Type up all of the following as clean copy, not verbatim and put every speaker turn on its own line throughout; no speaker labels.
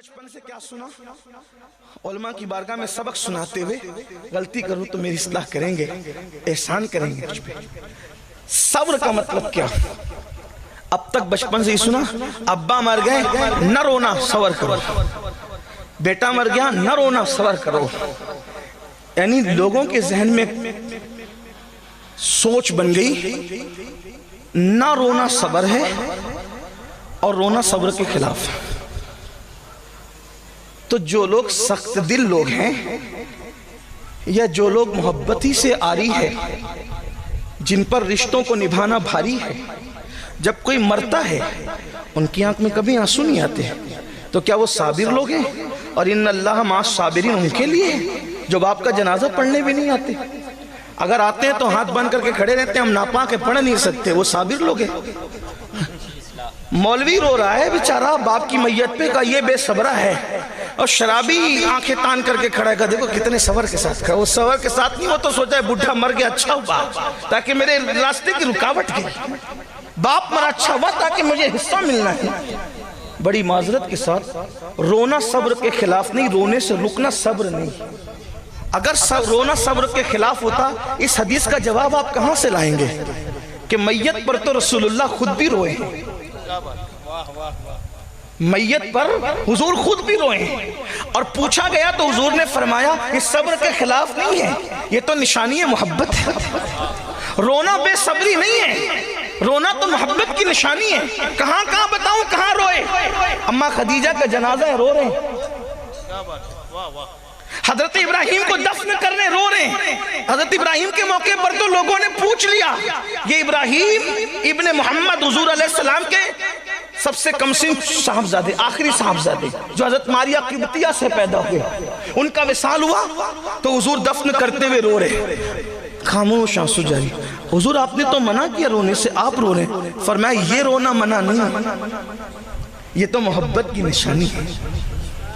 بچپن سے کیا سنا؟ علماء کی بارگاہ میں سبق سناتے ہوئے غلطی کروں تو میری اصلاح کریں گے، احسان کریں گے مجھ پہ۔ صبر کا مطلب کیا؟ اب تک بچپن سے ہی سنا، ابا مر گئے نہ رونا صبر کرو، بیٹا مر گیا نہ رونا صبر کرو۔ یعنی لوگوں کے ذہن میں سوچ بن گئی نہ رونا صبر ہے اور رونا صبر کے خلاف ہے۔ تو جو لوگ سخت دل لوگ ہیں یا جو لوگ محبتی سے آری ہے، جن پر رشتوں کو نبھانا بھاری ہے، جب کوئی مرتا ہے ان کی آنکھ میں کبھی آنسو نہیں آتے، تو کیا وہ صابر لوگ ہیں؟ اور ان اللہ مع الصابرین ان کے لیے جو باپ کا جنازہ پڑھنے بھی نہیں آتے، اگر آتے ہیں تو ہاتھ بند کر کے کھڑے رہتے ہیں، ہم ناپاک کے پڑھ نہیں سکتے، وہ صابر لوگ ہیں۔ مولوی رو رہا ہے بیچارہ باپ کی میت پہ، کا یہ بے صبرہ ہے، اور شرابی آنکھیں تان کر کے کھڑا ہے، دیکھو کتنے صبر کے ساتھ کھڑا۔ وہ صبر کے ساتھ نہیں، وہ تو سوچا ہے بڈھا مر گیا اچھا ہوا تاکہ میرے راستے کی رکاوٹ گئی، باپ مرا اچھا ہوا تاکہ مجھے حصہ ملنا ہے۔ بڑی معذرت کے ساتھ رونا صبر کے خلاف نہیں، رونے سے رکنا صبر نہیں۔ اگر رونا صبر کے خلاف ہوتا اس حدیث کا جواب آپ کہاں سے لائیں گے کہ میت پر تو رسول اللہ خود بھی روئے ہیں، میت پر حضور خود بھی روئے ہیں، اور پوچھا گیا تو حضور نے فرمایا یہ صبر کے خلاف نہیں ہے، یہ تو نشانی محبت ہے۔ رونا بے صبری نہیں ہے، رونا تو محبت کی نشانی ہے۔ کہاں کہاں بتاؤں کہاں روئے؟ اماں خدیجہ کا جنازہ ہے، رو رہے ہیں۔ حضرت ابراہیم کو دفن کرنے رو رہے ہیں۔ حضرت ابراہیم کے موقع پر تو لوگوں نے پوچھ لیا یہ ابراہیم ابن محمد حضور علیہ السلام کے سب سے کم سن صاحبزادے، آخری صاحبزادے جو حضرت ماریہ قبطیہ سے پیدا ہوئے، ان کا وصال ہوا تو حضور دفن کرتے ہوئے رو رہے، خاموش آنسو جاری۔ حضور آپ نے تو منع کیا رونے سے، آپ رو رہے ہیں۔ فرمایا یہ رونا منع نہیں، یہ تو محبت کی نشانی ہے۔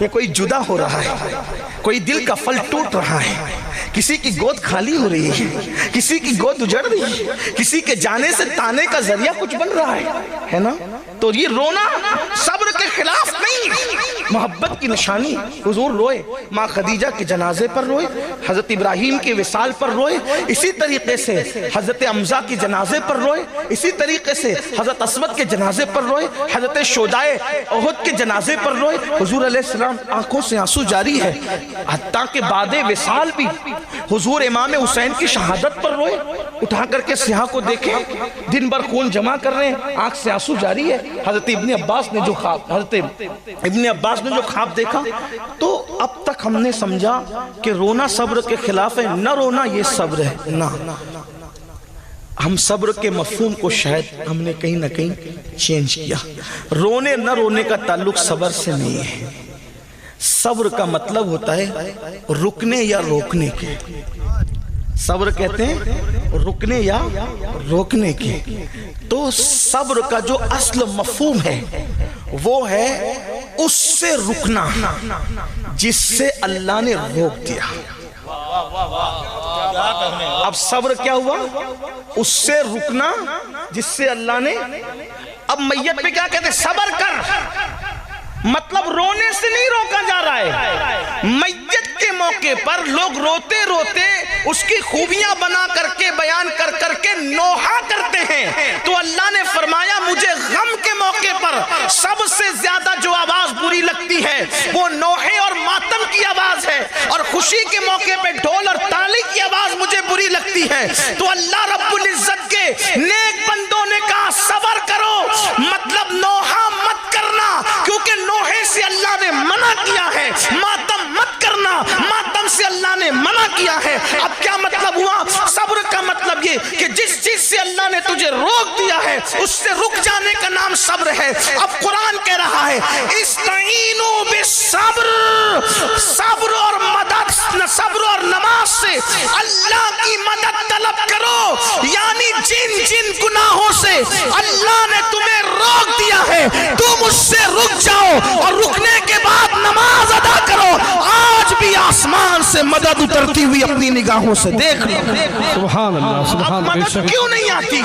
یہ کوئی جدا ہو رہا ہے، کوئی دل کا پھل ٹوٹ رہا ہے، کسی کی گود خالی ہو رہی ہے، کسی کی گود اجڑ رہی ہے، کسی کے جانے سے تانے کا ذریعہ کچھ بن رہا ہے نا؟ تو یہ رونا صبر کے خلاف نہیں، محبت کی نشانی۔ حضور روئے، ماں خدیجہ کے جنازے پر روئے، حضرت ابراہیم کے وصال پر روئے، اسی طریقے سے حضرت حمزہ کے جنازے پر روئے، اسی طریقے سے حضرت اسود کے جنازے پر روئے، حضرت شہدائے احد کے جنازے پر روئے۔ حضور علیہ السلام آنکھوں سے آنسو جاری ہے، حتیٰ کہ بعد وصال بھی حضور امام حسین کی شہادت پر روئے، اٹھا کر کے سیاہ کو دیکھے، دن بھر خون جمع کر رہے ہیں، آنکھ سے آنسو جاری ہے۔ حضرت ابن عباس نے جو خواب دیکھا، تو اب تک ہم نے سمجھا کہ رونا صبر کے خلاف ہے، نہ رونا یہ صبر ہے۔ نہ، ہم صبر کے مفہوم کو شاید ہم نے کہیں نہ کہیں چینج کیا۔ رونے نہ رونے کا تعلق صبر سے نہیں ہے، صبر کا مطلب ہوتا ہے رکنے یا روکنے کے۔ صبر کہتے ہیں رکنے یا روکنے کے۔ تو صبر کا جو اصل مفہوم ہے وہ ہے اس سے رکنا جس سے اللہ نے روک دیا۔ اب صبر کیا ہوا؟ اس سے رکنا جس سے اللہ نے، اب میت پہ کیا کہتے ہیں؟ صبر کر، مطلب رونے سے نہیں روکا جا رہا ہے۔ میت کے موقع پر لوگ روتے روتے اس کی خوبیاں بنا کر کے بیان کر کر کے نوحہ کرتے ہیں، تو اللہ نے فرمایا مجھے غم کے موقع پر سب سے زیادہ جو آواز بری لگتی ہے وہ نوحے اور ماتم کی آواز ہے، اور خوشی کے موقع پہ ڈھول اور تالی کی آواز مجھے بری لگتی ہے۔ تو اللہ رب العزت کے نیک بندوں نے کہا صبر کرو، مطلب نوحہ مت کرنا، کیونکہ نوحے سے اللہ نے منع کیا ہے، ماتم مت کرنا، ماتم سے اللہ نے منع کیا ہے۔ اب کیا مطلب ہوا؟ صبر کا مطلب یہ کہ جس چیز سے اللہ نے تجھے روک دیا ہے اس سے رک جانے کا نام صبر ہے۔ اب قرآن کہہ رہا ہے استعینوا بالصبر، صبر اور مدد، صبر اور نماز سے اللہ کی مدد طلب کرو، یعنی جن جن گناہوں سے اللہ نے تمہیں روک دیا ہے تم اس سے رک جاؤ، اور رکنے کے بعد نماز ادا کرو۔ آج بھی آسمان سے مدد اترتی ہوئی اپنی نگاہوں سے دیکھ لو۔
سبحان اللہ، سبحان اللہ۔
مدد کیوں نہیں آتی؟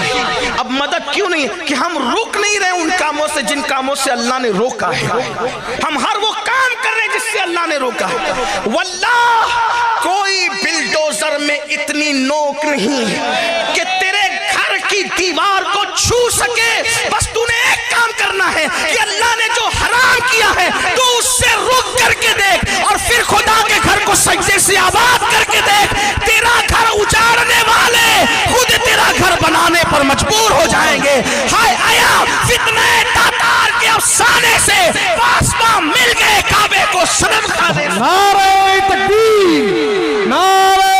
اب مدد کیوں نہیں؟ کہ ہم رک نہیں رہے ان کاموں سے جن کاموں سے اللہ نے روکا ہے۔ ہم ہر وہ کام اللہ نے روکا. واللہ کوئی بلڈوزر میں اتنی نوک نہیں کہ تیرے گھر کی دیوار کو چھو سکے. بس تو نے ایک کام کرنا ہے کہ اللہ نے جو حرام کیا ہے تو اس سے رک کر کے دیکھ, اور پھر خدا کے گھر کو سجدے سے آباد کر کے دیکھ. تیرا گھر اجاڑنے والے خود تیرا گھر بنانے پر مجبور ہو جائیں گے. ہائے آیا فتنہ تاتار کے افسانے سے پاسباں مل گئے کعبے کو صنم کھانے.
نعرہ تکبیر, نعرہ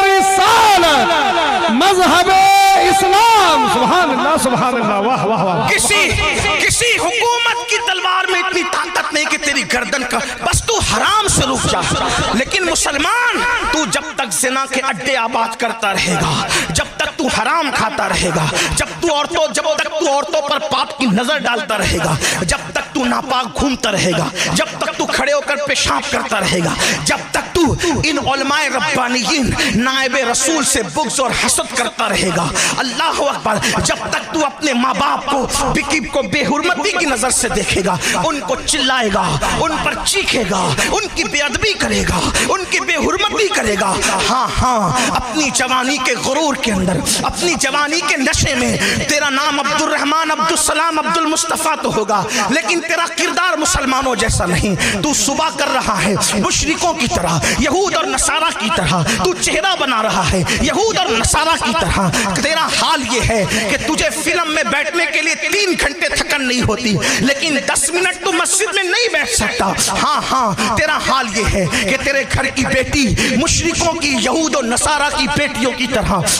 رسالت, مذہب اسلام. سبحان اللہ, سبحان اللہ, واہ واہ واہ.
کسی حکومت کی تلوار میں اتنی طاقت نہیں کہ تیری گردن کا, بس تو حرام سے رک جا. لیکن مسلمان تو جب تک زنا کے اڈے آباد کرتا رہے گا, جب تک تو حرام کھاتا رہے گا, جب تک تو عورتوں پر پاپ کی نظر ڈالتا رہے گا, جب تک تو ناپاک گھومتا رہے گا, جب تک تو کھڑے ہو کر پیشاب کرتا رہے گا, جب تک تو ان علماء ربانیین نائب رسول سے بغض اور حسد کرتا رہے گا, اللہ اکبر, جب تک تو اپنے ماں باپ کو بے حرمتی کی نظر سے دیکھے گا, ان کو چلائے گا, ان پر چیخے گا, ان کی بے ادبی کرے گا, ان کی بے حرمتی کرے گا. ہاں اپنی جوانی کے غرور کے اندر, اپنی جوانی کے نشے میں تیرا نام عبد الرحمن, عبد السلام, عبد المصطفیٰ تو ہوگا, لیکن تیرا کردار مسلمانوں جیسا نہیں. تو صبح کر رہا ہے مشرکوں کی طرح, یہود اور نصارہ کی طرح, تو چہرہ بنا رہا ہے یہود اور نصارہ کی طرح. تیرا حال یہ ہے کہ تجھے فلم میں بیٹھنے کے لیے 3 گھنٹے تھکن نہیں ہوتی, لیکن 10 منٹ تو مسجد میں نہیں بیٹھ سکتا. ہاں تیرا حال یہ ہے کہ تیرے گھر کی بیٹی مشرکوں کی, یہود اور نصارہ کی بیٹیوں کی طرح